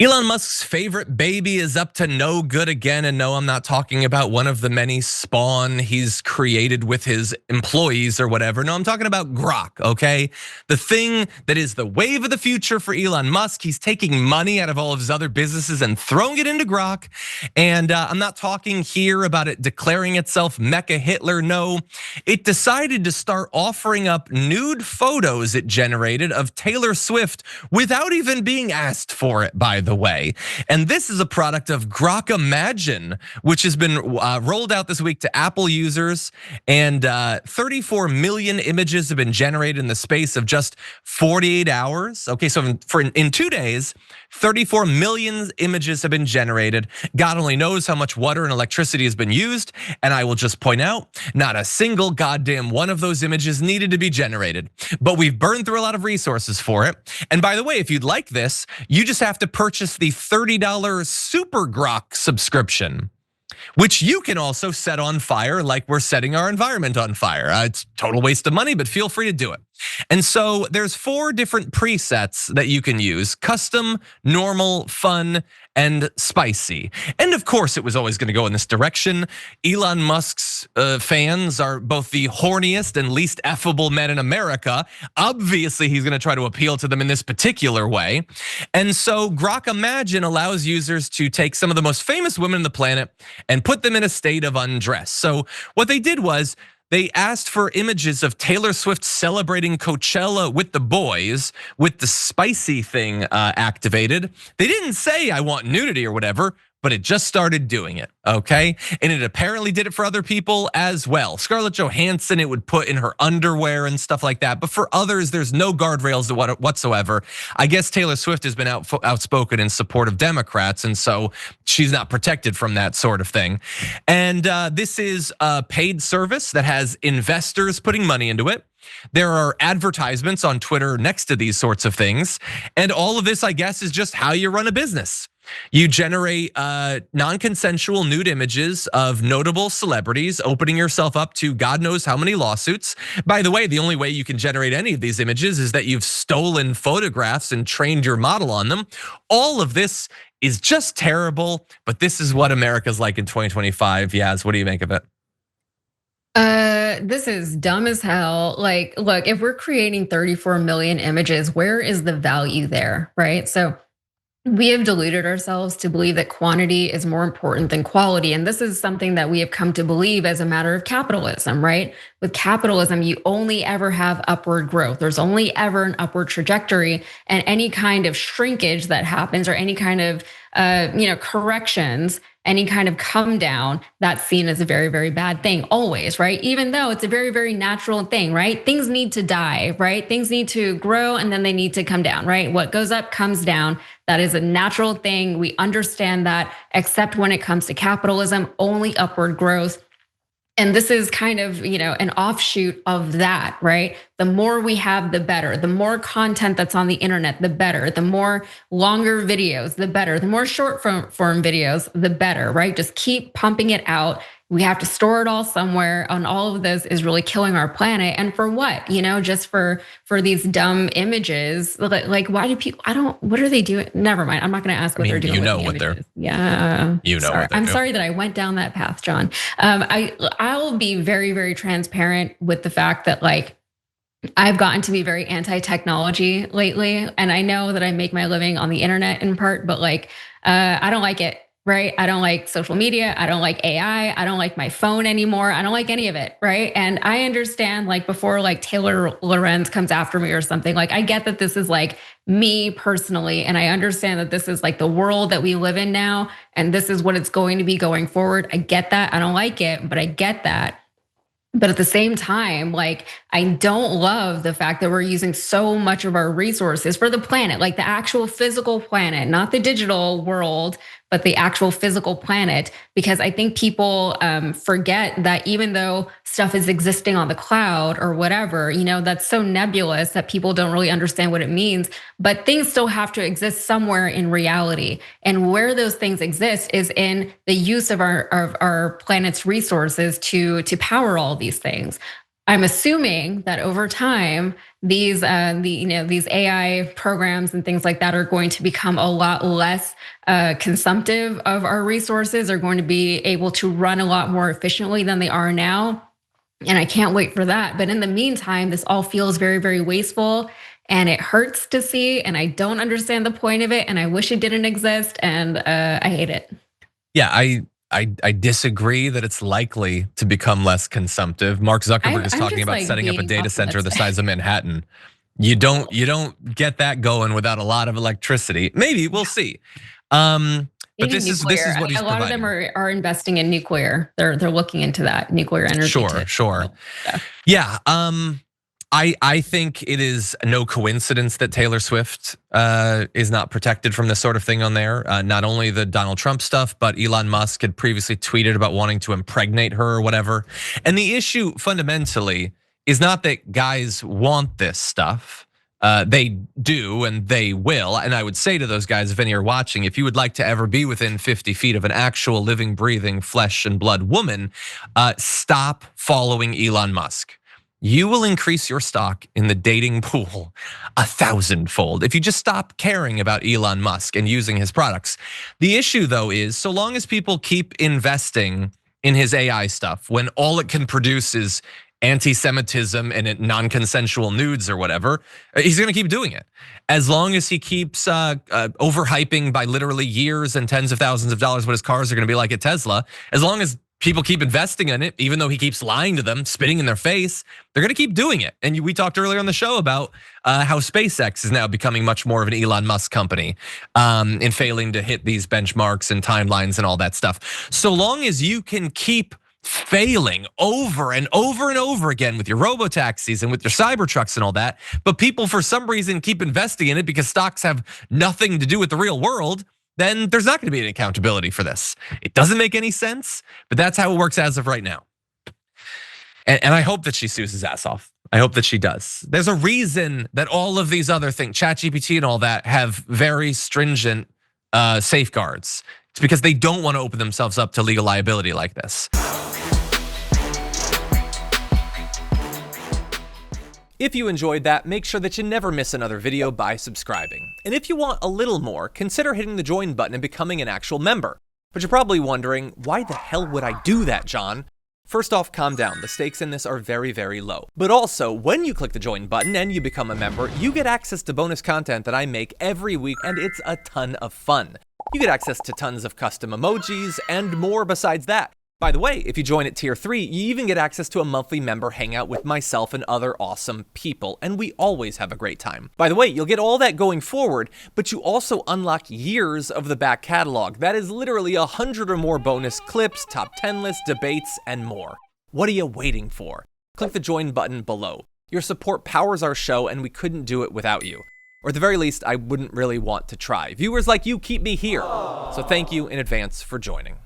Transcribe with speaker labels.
Speaker 1: Elon Musk's favorite baby is up to no good again. And no, I'm not talking about one of the many spawn he's created with his employees or whatever. No, I'm talking about Grok, okay? The thing that is the wave of the future for Elon Musk. He's taking money out of all of his other businesses and throwing it into Grok. And I'm not talking here about it declaring itself MechaHitler. No, it decided to start offering up nude photos it generated of Taylor Swift without even being asked for it, by the way. And this is a product of Grok Imagine, which has been rolled out this week to Apple users. And 34 million images have been generated in the space of just 48 hours. Okay, so in 2 days, 34 million images have been generated. God only knows how much water and electricity has been used. And I will just point out, not a single goddamn one of those images needed to be generated. But we've burned through a lot of resources for it. And by the way, if you'd like this, you just have to purchase the $30 Super Grok subscription, which you can also set on fire like we're setting our environment on fire. It's total waste of money, but feel free to do it. And so there's 4 different presets that you can use: custom, normal, fun, and spicy. And of course, it was always gonna go in this direction. Elon Musk's fans are both the horniest and least affable men in America. Obviously, he's gonna try to appeal to them in this particular way. And so Grok Imagine allows users to take some of the most famous women on the planet and put them in a state of undress. So what they did was, they asked for images of Taylor Swift celebrating Coachella with the boys, with the spicy thing activated. They didn't say I want nudity or whatever, but it just started doing it, okay? And it apparently did it for other people as well. Scarlett Johansson, it would put in her underwear and stuff like that. But for others, there's no guardrails whatsoever. I guess Taylor Swift has been outspoken in support of Democrats, and so she's not protected from that sort of thing. And this is a paid service that has investors putting money into it. There are advertisements on Twitter next to these sorts of things. And all of this, I guess, is just how you run a business. You generate non-consensual nude images of notable celebrities, opening yourself up to God knows how many lawsuits. By the way, the only way you can generate any of these images is that you've stolen photographs and trained your model on them. All of this is just terrible, but this is what America's like in 2025. Yaz, what do you make of it?
Speaker 2: This is dumb as hell. Like, look, if we're creating 34 million images, where is the value there, right? So we have deluded ourselves to believe that quantity is more important than quality. And this is something that we have come to believe as a matter of capitalism, right? With capitalism, you only ever have upward growth. There's only ever an upward trajectory, and any kind of shrinkage that happens or any kind of corrections, any kind of come down, that's seen as a very, very bad thing always, right? Even though it's a very, very natural thing, right? Things need to die, right? Things need to grow and then they need to come down, right? What goes up comes down. That is a natural thing. We understand that, except when it comes to capitalism, only upward growth. And this is kind of, an offshoot of that, right? The more we have, the better. The more content that's on the internet, the better. The more longer videos, the better. The more short form videos, the better, right? Just keep pumping it out. We have to store it all somewhere, and all of this is really killing our planet. And for what? Just for these dumb images. Like, why do people? What are they doing? Never mind. I'm not going to ask what they're doing.
Speaker 1: You know
Speaker 2: with the
Speaker 1: what
Speaker 2: images.
Speaker 1: they're.
Speaker 2: Yeah.
Speaker 1: You know
Speaker 2: sorry.
Speaker 1: what they're
Speaker 2: I'm
Speaker 1: doing.
Speaker 2: sorry that I went down that path, John. I'll be very, very transparent with the fact that, like, I've gotten to be very anti-technology lately, and I know that I make my living on the internet in part, but like, I don't like it. Right? I don't like social media. I don't like AI. I don't like my phone anymore. I don't like any of it. Right? And I understand, like, before like Taylor Lorenz comes after me or something, like, I get that this is like me personally. And I understand that this is like the world that we live in now. And this is what it's going to be going forward. I get that. I don't like it, but I get that. But at the same time, like, I don't love the fact that we're using so much of our resources for the planet, like the actual physical planet, not the digital world, but the actual physical planet. Because I think people forget that even though stuff is existing on the cloud or whatever, that's so nebulous that people don't really understand what it means. But things still have to exist somewhere in reality. And where those things exist is in the use of our planet's resources to power all these things. I'm assuming that over time, these these AI programs and things like that are going to become a lot less consumptive of our resources, are going to be able to run a lot more efficiently than they are now. And I can't wait for that. But in the meantime, this all feels very, very wasteful, and it hurts to see. And I don't understand the point of it. And I wish it didn't exist. And I hate it.
Speaker 1: Yeah, I disagree that it's likely to become less consumptive. Mark Zuckerberg is
Speaker 2: I'm
Speaker 1: talking
Speaker 2: just
Speaker 1: about
Speaker 2: like
Speaker 1: setting up a
Speaker 2: being
Speaker 1: data center the
Speaker 2: optimistic.
Speaker 1: size of Manhattan. You don't get that going without a lot of electricity. Maybe we'll see. But
Speaker 2: Maybe
Speaker 1: this
Speaker 2: nuclear.
Speaker 1: is what he's
Speaker 2: A lot of them
Speaker 1: providing.
Speaker 2: are investing in nuclear. They're looking into that nuclear energy
Speaker 1: Sure,
Speaker 2: to
Speaker 1: sure.
Speaker 2: stuff.
Speaker 1: Yeah. I think it is no coincidence that Taylor Swift is not protected from this sort of thing on there. Not only the Donald Trump stuff, but Elon Musk had previously tweeted about wanting to impregnate her or whatever. And the issue fundamentally is not that guys want this stuff. They do and they will. And I would say to those guys, if any are watching, if you would like to ever be within 50 feet of an actual living, breathing, flesh and blood woman, stop following Elon Musk. You will increase your stock in the dating pool 1,000-fold if you just stop caring about Elon Musk and using his products. The issue though is, so long as people keep investing in his AI stuff, when all it can produce is anti-Semitism and non-consensual nudes or whatever, he's gonna keep doing it. As long as he keeps overhyping by literally years and tens of thousands of dollars what his cars are gonna be like at Tesla, as long as people keep investing in it, even though he keeps lying to them, spitting in their face, they're gonna keep doing it. And we talked earlier on the show about how SpaceX is now becoming much more of an Elon Musk company in failing to hit these benchmarks and timelines and all that stuff. So long as you can keep failing over and over and over again with your robo-taxis and with your cyber trucks and all that, but people for some reason keep investing in it because stocks have nothing to do with the real world, then there's not gonna be any accountability for this. It doesn't make any sense, but that's how it works as of right now. And I hope that she sues his ass off. I hope that she does. There's a reason that all of these other things, ChatGPT and all that, have very stringent safeguards. It's because they don't want to open themselves up to legal liability like this. If you enjoyed that, make sure that you never miss another video by subscribing. And if you want a little more, consider hitting the join button and becoming an actual member. But you're probably wondering, why the hell would I do that, John? First off, calm down. The stakes in this are very, very low. But also, when you click the join button and you become a member, you get access to bonus content that I make every week, and it's a ton of fun. You get access to tons of custom emojis and more besides that. By the way, if you join at tier 3, you even get access to a monthly member hangout with myself and other awesome people, and we always have a great time. By the way, you'll get all that going forward, but you also unlock years of the back catalog. That is literally 100 or more bonus clips, top 10 lists, debates, and more. What are you waiting for? Click the join button below. Your support powers our show, and we couldn't do it without you. Or at the very least, I wouldn't really want to try. Viewers like you keep me here. So thank you in advance for joining.